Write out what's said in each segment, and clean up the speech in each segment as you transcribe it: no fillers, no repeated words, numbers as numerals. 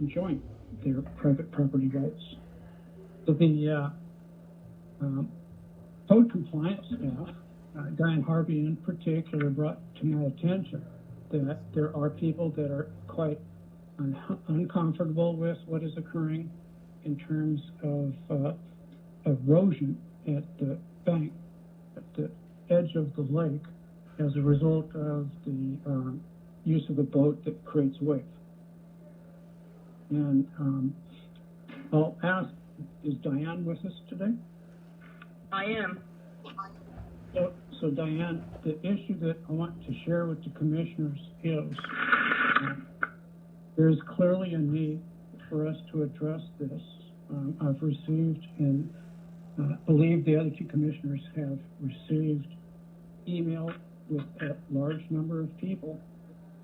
enjoying their private property rights. So the code compliance staff, Diane Harvey in particular, brought to my attention that there are people that are quite uncomfortable with what is occurring in terms of erosion at the bank, at the edge of the lake, as a result of the use of a boat that creates wave. And I'll ask, is Diane with us today? I am. So Diane, the issue that I want to share with the commissioners is there's clearly a need for us to address this. I've received, and believe the other two commissioners have received, email with a large number of people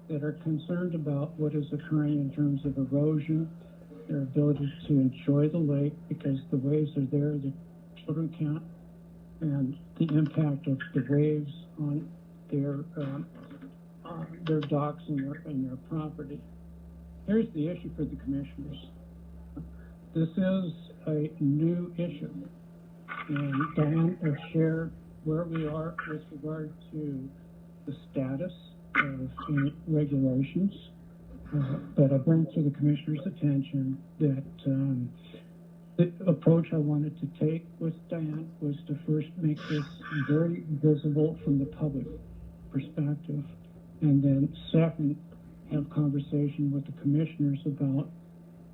that are concerned about what is occurring in terms of erosion, their ability to enjoy the lake because the waves are there, the children can't, and the impact of the waves on their docks and their property. Here's the issue for the commissioners. This is a new issue, and Diane has shared where we are with regard to the status of any regulations, but I bring to the commissioners' attention that the approach I wanted to take with Diane was to first make this very visible from the public perspective, and then second, have conversation with the commissioners about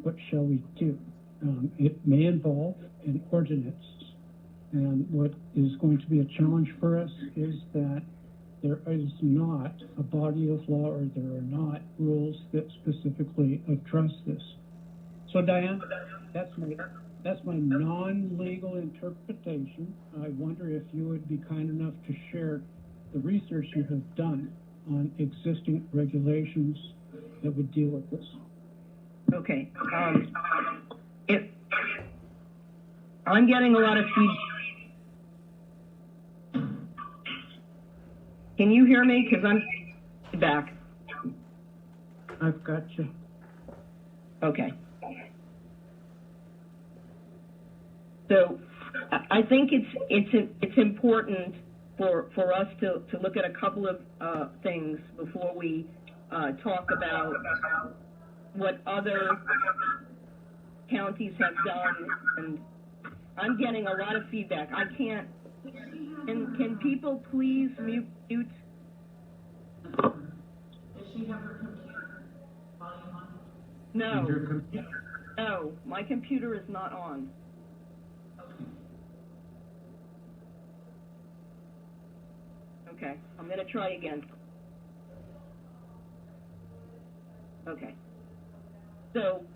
what shall we do. It may involve an ordinance, and what is going to be a challenge for us is that there is not a body of law, or there are not rules that specifically address this. So Diane, that's my non-legal interpretation. I wonder if you would be kind enough to share the research you have done on existing regulations that would deal with this. Okay. I'm getting a lot of feedback. Can you hear me? Because I'm back. I've got you. Okay. So I think it's important for us to look at a couple of things before we talk about what other counties have done. And I'm getting a lot of feedback. I can't. Can people please mute? Does she have her computer volume on? No. No, my computer is not on. Okay, I'm going to try again. Okay. So,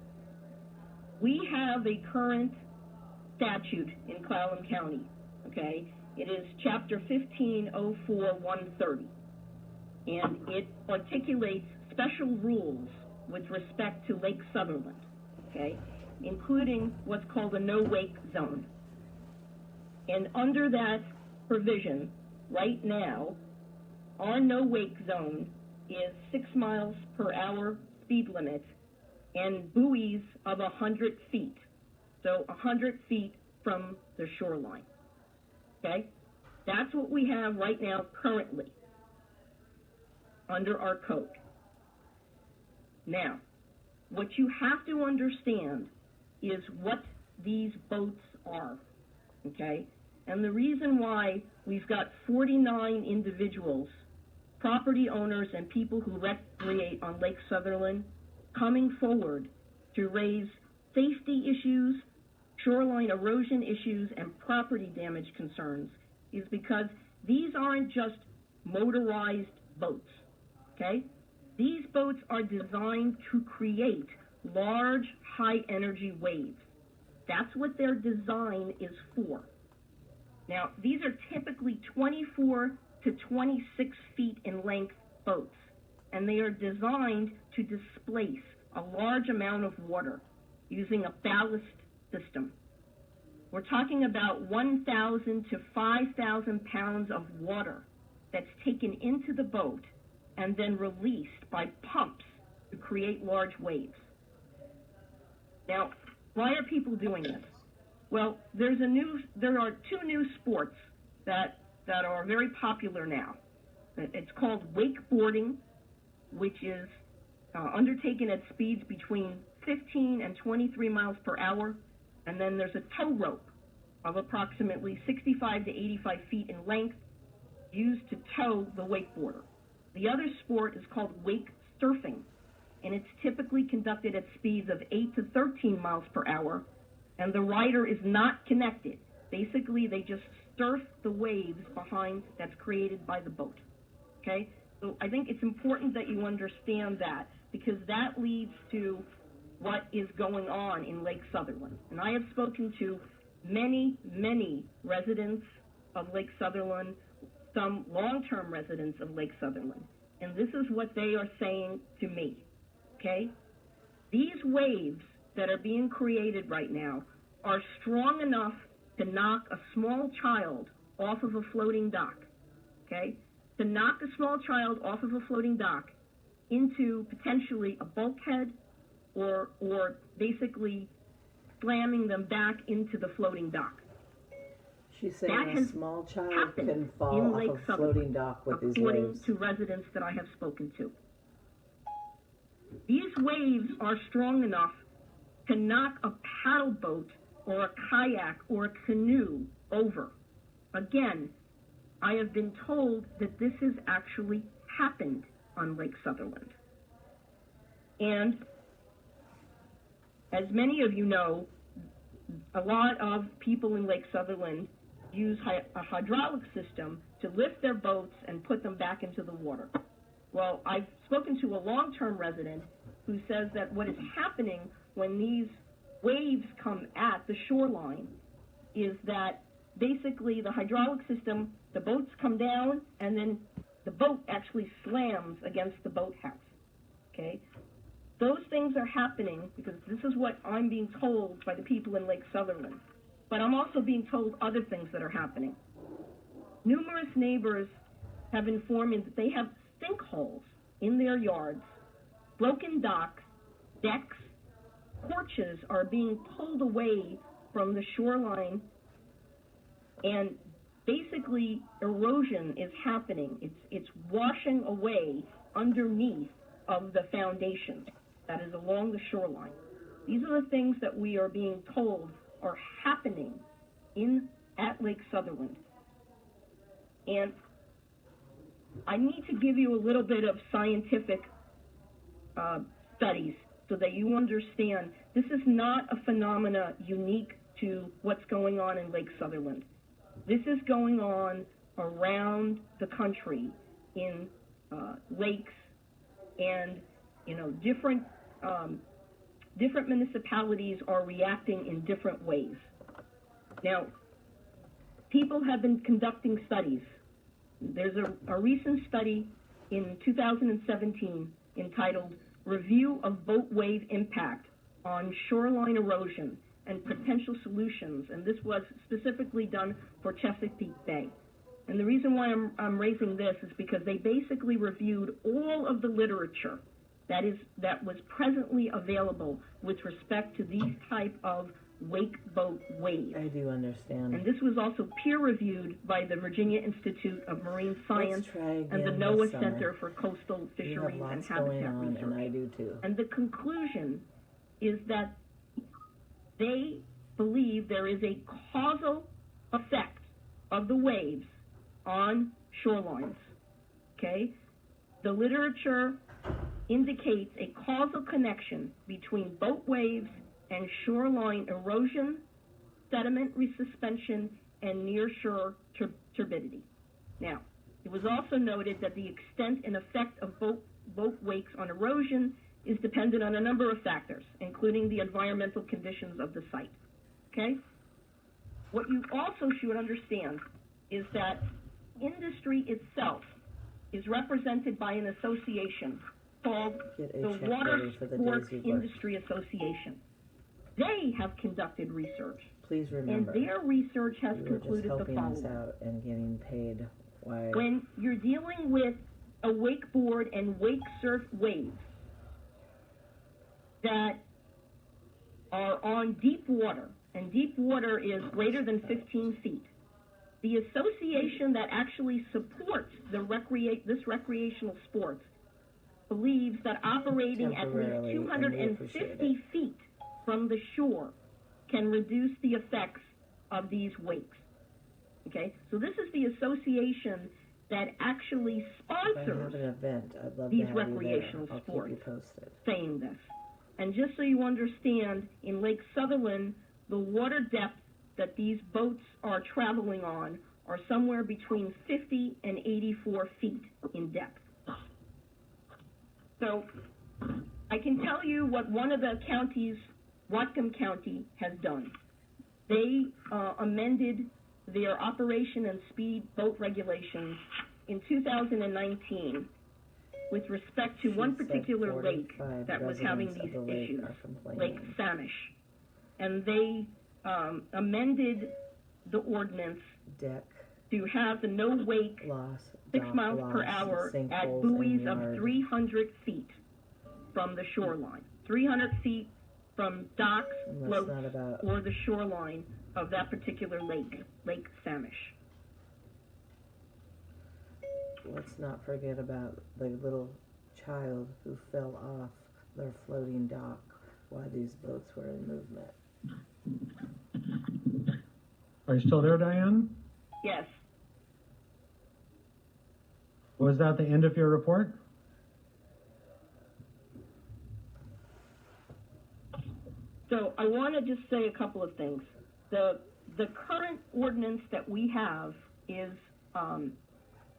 we have a current statute in Clallam County, okay? It is Chapter 1504-130, and it articulates special rules with respect to Lake Sutherland, okay, including what's called a no-wake zone. And under that provision, right now, our no-wake zone is 6 miles per hour speed limit and buoys of 100 feet. So 100 feet from the shoreline. Okay? That's what we have right now currently under our code. Now, what you have to understand is what these boats are. Okay? And the reason why we've got 49 individuals, property owners and people who recreate on Lake Sutherland, coming forward to raise safety issues, shoreline erosion issues, and property damage concerns is because these aren't just motorized boats, okay? These boats are designed to create large, high-energy waves. That's what their design is for. Now, these are typically 24 to 26 feet in length boats, and they are designed to displace a large amount of water using a ballast system. We're talking about 1,000 to 5,000 pounds of water that's taken into the boat and then released by pumps to create large waves. Now, why are people doing this? Well, there are two new sports that are very popular now. It's called wakeboarding, which is undertaken at speeds between 15 and 23 miles per hour, and then there's a tow rope of approximately 65 to 85 feet in length used to tow the wakeboarder. The other sport is called wake surfing, and it's typically conducted at speeds of 8 to 13 miles per hour, and the rider is not connected. Basically, they just surf the waves behind that's created by the boat, okay? So I think it's important that you understand that, because that leads to what is going on in Lake Sutherland. And I have spoken to many, many residents of Lake Sutherland, some long-term residents of Lake Sutherland, and this is what they are saying to me, okay? These waves that are being created right now are strong enough to knock a small child off of a floating dock, okay? To knock a small child off of a floating dock into potentially a bulkhead or basically slamming them back into the floating dock. She's saying That a has small child happened can fall in off Lake a Sutherland, floating dock with these according waves. to residents that I have spoken to. These waves are strong enough to knock a paddle boat or a kayak or a canoe over. Again, I have been told that this has actually happened on Lake Sutherland. And as many of you know, a lot of people in Lake Sutherland use a hydraulic system to lift their boats and put them back into the water. Well, I've spoken to a long-term resident who says that what is happening when these waves come at the shoreline is that basically the hydraulic system, the boats come down, and then the boat actually slams against the boathouse, okay? Those things are happening because this is what I'm being told by the people in Lake Sutherland. But I'm also being told other things that are happening. Numerous neighbors have informed me that they have sinkholes in their yards, broken docks, decks, porches are being pulled away from the shoreline, and basically erosion is happening. It's washing away underneath of the foundation that is along the shoreline. These are the things that we are being told are happening at Lake Sutherland. And I need to give you a little bit of scientific studies so that you understand this is not a phenomena unique to what's going on in Lake Sutherland. This is going on around the country in lakes, and different municipalities are reacting in different ways. Now, people have been conducting studies. There's a recent study in 2017 entitled Review of Boat Wave Impact on Shoreline Erosion and Potential Solutions, and this was specifically done for Chesapeake Bay. And the reason why I'm raising this is because they basically reviewed all of the literature that was presently available with respect to these type of wake boat waves. I do understand. And this was also peer-reviewed by the Virginia Institute of Marine Science and the NOAA Center for Coastal Fisheries and Habitat Research. And I do too. And the conclusion is that they believe there is a causal effect of the waves on shorelines, okay? The literature indicates a causal connection between boat waves and shoreline erosion, sediment resuspension, and nearshore turbidity. Now, it was also noted that the extent and effect of boat wakes on erosion is dependent on a number of factors, including the environmental conditions of the site, okay? What you also should understand is that industry itself is represented by an association called the Water Sports Industry Association. They have conducted research. Please remember. And their research has concluded the following. Us out and getting paid. Why? When you're dealing with a wakeboard and wake surf waves, that are on deep water, and deep water is greater than 15 feet. The association that actually supports this recreational sport believes that operating at least Temporarily, 250 feet from the shore can reduce the effects of these wakes. Okay, so this is the association that actually If I have sponsors an event, I'd love these to have you recreational there. I'll sports keep you posted. saying this. And just so you understand, in Lake Sutherland, the water depth that these boats are traveling on are somewhere between 50 and 84 feet in depth. So I can tell you what one of the counties, Whatcom County, has done. They amended their operation and speed boat regulations in 2019 with respect to one particular lake that was having these issues, Lake Samish. And they amended the ordinance to have the no wake 6 miles per hour at buoys of 300 feet from the shoreline. 300 feet from docks, floats, or the shoreline of that particular lake, Lake Samish. Let's not forget about the little child who fell off their floating dock while these boats were in movement. Are you still there, Diane? Yes. Was that the end of your report? So I want to just say a couple of things. The current ordinance that we have is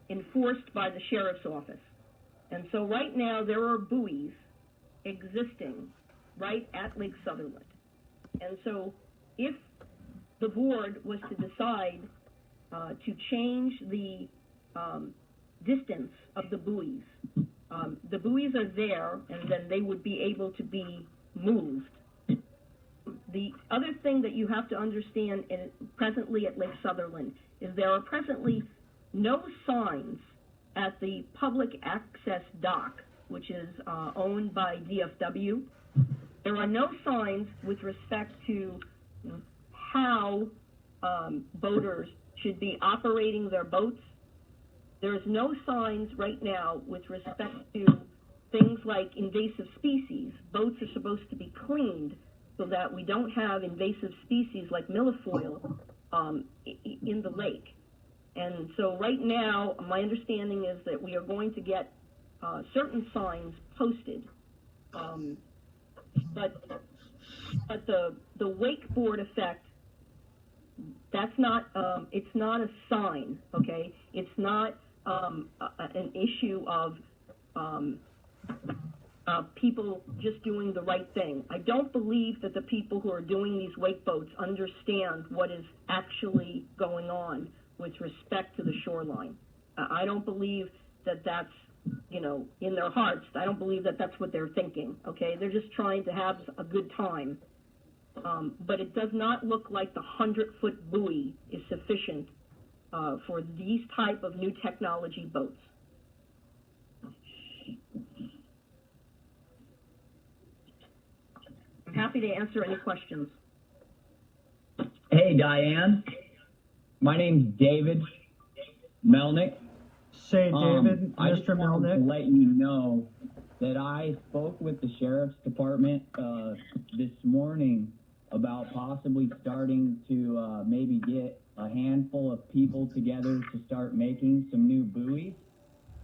enforced by the sheriff's office. And so right now there are buoys existing right at Lake Sutherland. And so if the board was to decide to change the distance of the buoys are there, and then they would be able to be moved. The other thing that you have to understand presently at Lake Sutherland is there are presently no signs at the public access dock, which is owned by DFW. There are no signs with respect to how boaters should be operating their boats. There's no signs right now with respect to things like invasive species. Boats are supposed to be cleaned so that we don't have invasive species like milfoil in the lake. And so right now, my understanding is that we are going to get certain signs posted. But the wakeboard effect, that's not, it's not a sign, okay? It's not an issue of people just doing the right thing. I don't believe that the people who are doing these wake boats understand what is actually going on with respect to the shoreline. I don't believe that that's, you know, in their hearts. I don't believe that that's what they're thinking, okay? They're just trying to have a good time. But it does not look like the 100-foot buoy is sufficient for these type of new technology boats. I'm happy to answer any questions. Hey, Diane. My name's David Melnick. Say, David, I just Mr. wanted to Melnick. let you know that I spoke with the Sheriff's Department this morning about possibly starting to maybe get a handful of people together to start making some new buoys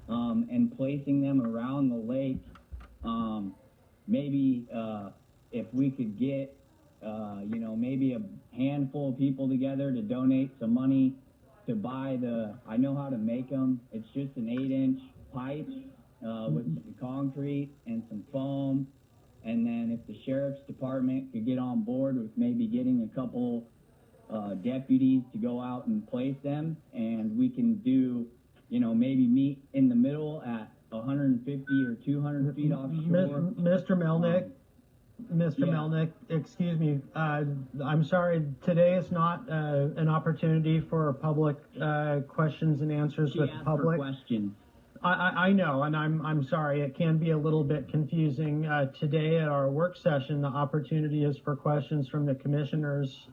and placing them around the lake. Maybe if we could get, you know, maybe a handful of people together to donate some money to buy I know how to make them. It's just an 8-inch pipe with some concrete and some foam. And then if the Sheriff's Department could get on board with maybe getting a couple deputies to go out and place them, and we can do, you know, maybe meet in the middle at 150 or 200 feet offshore. Mr. Melnick, Mr. Yeah. Melnick, excuse me. I'm sorry, today is not an opportunity for public questions and answers She with asked the public. for questions. I know, and I'm sorry. It can be a little bit confusing. Today at our work session, the opportunity is for questions from the commissioners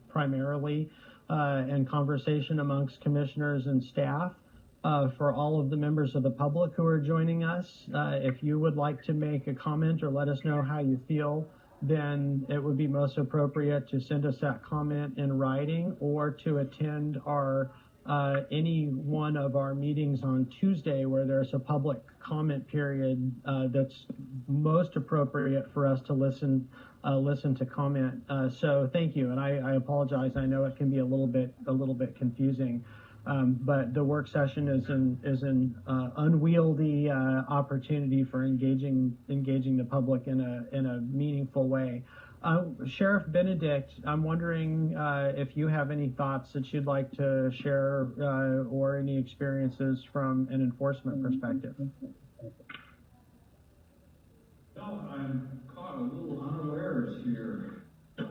primarily, and conversation amongst commissioners and staff. For all of the members of the public who are joining us, if you would like to make a comment or let us know how you feel, then it would be most appropriate to send us that comment in writing or to attend any one of our meetings on Tuesday where there's a public comment period that's most appropriate for us to listen to comment. So thank you, and I apologize. I know it can be a little bit confusing. But the work session is an unwieldy opportunity for engaging the public in a meaningful way. Sheriff Benedict, I'm wondering if you have any thoughts that you'd like to share or any experiences from an enforcement perspective. Well, I'm caught a little unawares here. I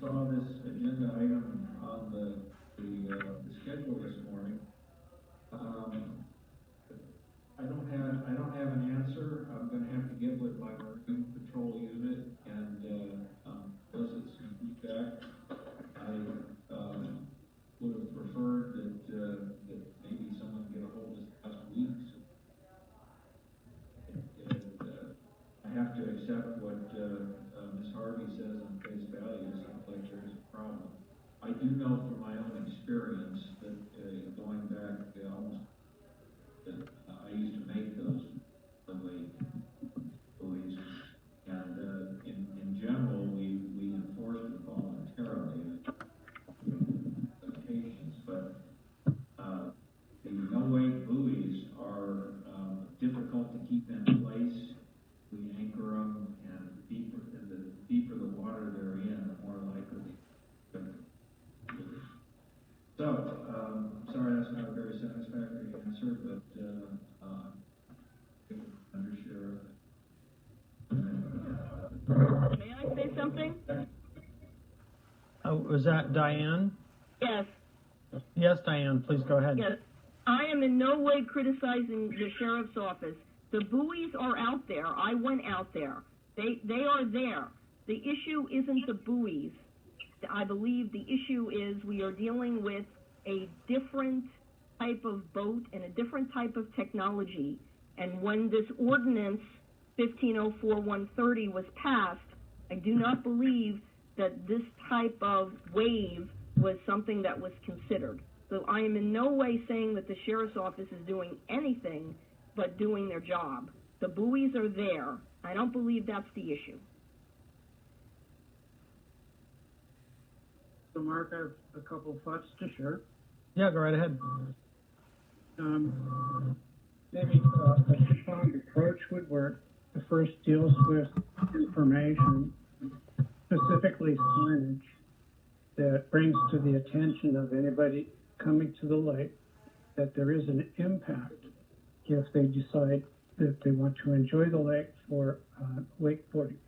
saw this agenda item on the schedule this morning. I don't have an answer. I'm going to have to get with my Marine Patrol unit and elicit some feedback. I would have preferred that maybe someone get a hold of us last week. I have to accept what Ms. Harvey says on face value. It sounds like there is a problem. I do know from my own experience that going back almost, I used to make those late buoys, and in general we enforce them voluntarily on occasions, but the no-wake buoys are difficult to keep in place. We anchor them, and the deeper the water they're in, the more likely. So, sorry that's not a very satisfactory answer, but May I say something? Oh, was that Diane? Yes. Yes, Diane, please go ahead. Yes. I am in no way criticizing the sheriff's office. The buoys are out there. I went out there. They are there. The issue isn't the buoys. I believe the issue is we are dealing with a different type of boat and a different type of technology. And when this ordinance 1504-130 was passed, I do not believe that this type of wave was something that was considered. So I am in no way saying that the sheriff's office is doing anything but doing their job. The buoys are there. I don't believe that's the issue. So Mark, I have a couple of thoughts to share. Yeah, go right ahead. Maybe a two-pronged approach would work. The first deals with information, specifically signage, that brings to the attention of anybody coming to the lake that there is an impact if they decide that they want to enjoy the lake for wakeboarding.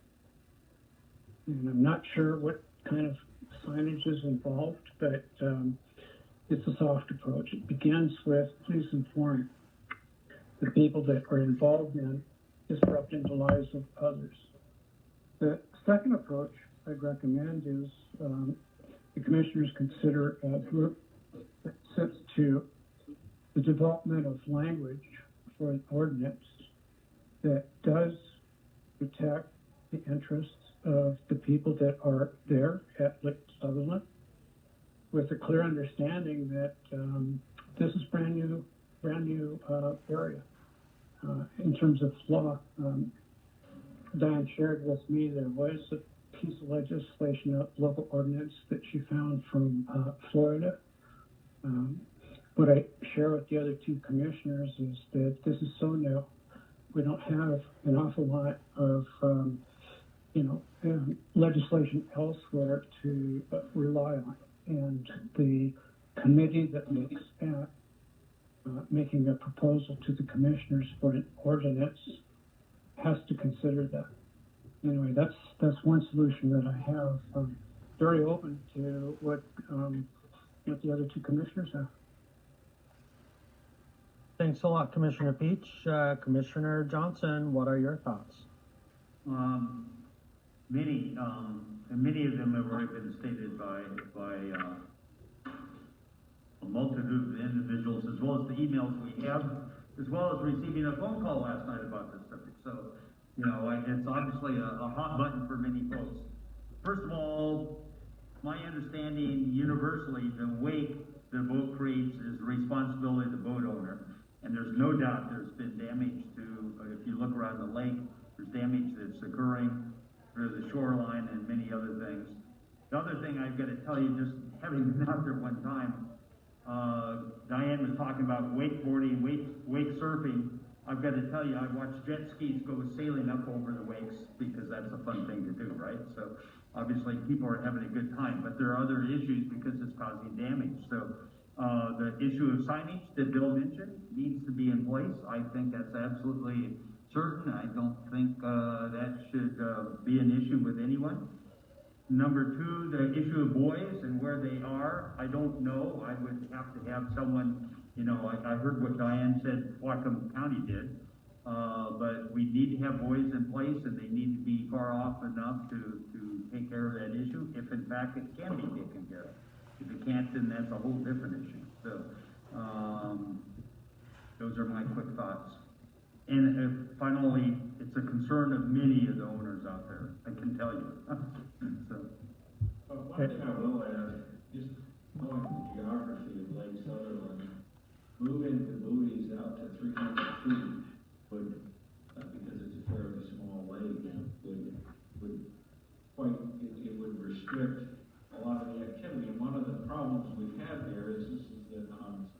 And I'm not sure what kind of signage is involved, but it's a soft approach. It begins with please inform the people that are involved in disrupting the lives of others. The second approach I'd recommend is the commissioners consider a group that sets to the development of language for an ordinance that does protect the interests of the people that are there at Lake Sutherland, with a clear understanding that this is brand new area. In terms of law, Diane shared with me there was a piece of legislation, a local ordinance that she found from Florida. What I share with the other two commissioners is that this is so new. We don't have an awful lot of legislation elsewhere to rely on. And the committee that looks at making a proposal to the commissioners for an ordinance has to consider that. Anyway, that's one solution that I have. Very open to what the other two commissioners have. Thanks a lot, Commissioner Peach. Commissioner Johnson, what are your thoughts? Many of them have already been stated by a multitude of individuals, as well as the emails we have, as well as receiving a phone call last night about this subject. So, it's obviously a hot button for many folks. First of all, my understanding universally, the wake the boat creates is the responsibility of the boat owner. And there's no doubt there's been damage to, if you look around the lake, there's damage that's occurring through the shoreline and many other things. The other thing I've got to tell you, just having been out there one time, Diane was talking about wakeboarding, wake surfing. I've got to tell you, I watched jet skis go sailing up over the wakes because that's a fun thing to do, right? So obviously people are having a good time, but there are other issues because it's causing damage. So the issue of signage that Bill mentioned needs to be in place. I think that's absolutely certain. I don't think that should be an issue with anyone. Number two, the issue of boys and where they are, I don't know. I would have to have someone, I heard what Diane said Whatcom County did, but we need to have boys in place and they need to be far off enough to take care of that issue, if in fact it can be taken care of. If it can't, then that's a whole different issue. So, those are my quick thoughts. And finally, it's a concern of many of the owners out there, I can tell you. One thing I will add, just knowing the geography of Lake Sutherland, moving the buoys out to 300 feet would, because it's a fairly small lake, it would restrict a lot of the activity. And one of the problems we've had there is that it's